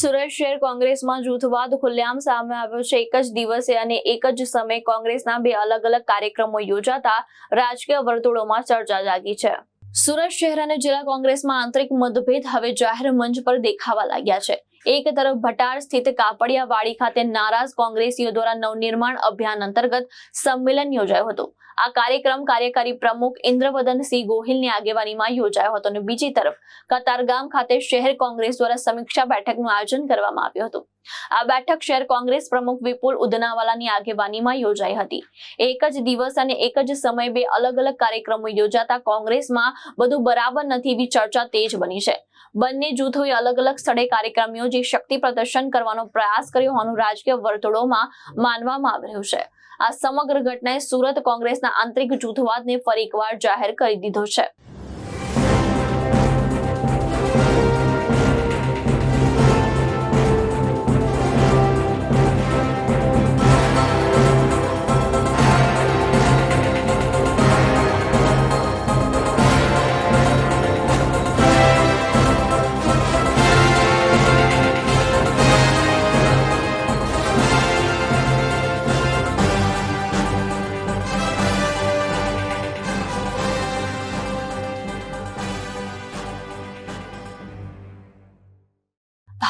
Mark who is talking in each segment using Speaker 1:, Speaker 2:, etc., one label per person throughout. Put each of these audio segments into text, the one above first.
Speaker 1: સુરત શહેર કોંગ્રેસમાં જૂથવાદ ખુલ્લેઆમ સામે આવ્યો છે। એક જ દિવસે અને એક જ સમયે કોંગ્રેસના બે અલગ અલગ કાર્યક્રમો યોજાતા રાજકીય વર્તુળોમાં ચર્ચા જાગી છે। સુરત શહેર અને જિલ્લા કોંગ્રેસમાં આંતરિક મતભેદ હવે જાહેર મંચ પર દેખાવા લાગ્યા છે। એક તરફ ભટાર સ્થિત કાપડિયાવાડી ખાતે નારાજ કોંગ્રેસીઓ દ્વારા નવનિર્માણ અભિયાન અંતર્ગત સંમેલન યોજાયું હતું। આ કાર્યક્રમ કાર્યકારી પ્રમુખ ઇન્દ્રવદનસિંહ ગોહિલની આગેવાનીમાં યોજાયો હતો અને બીજી તરફ કતારગામ ખાતે શહેર કોંગ્રેસ દ્વારા સમીક્ષા બેઠકનું આયોજન કરવામાં આવ્યું હતું। આ બેઠક શહેર કોંગ્રેસ પ્રમુખ વિપુલ ઉદનાવાલાની આગેવાનીમાં યોજાઈ હતી। એક જ દિવસ અને એક જ સમયે બે અલગ અલગ કાર્યક્રમો યોજાતા કોંગ્રેસમાં બધું બરાબર નથી એવી ચર્ચા તેજ બની છે। બંને જૂથોએ અલગ અલગ સ્થળે કાર્યક્રમ યોજી શક્તિ પ્રદર્શન કરવાનો પ્રયાસ કર્યો હોવાનું રાજકીય વર્તુળોમાં માનવામાં આવી રહ્યું છે। આ સમગ્ર ઘટનાએ સુરત કોંગ્રેસના આંતરિક જૂથવાદને ફરી એકવાર જાહેર કરી દીધો છે।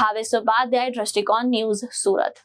Speaker 1: ભાવેશ ઉપાધ્યાય, દ્રષ્ટિકોણ ન્યૂઝ, સુરત।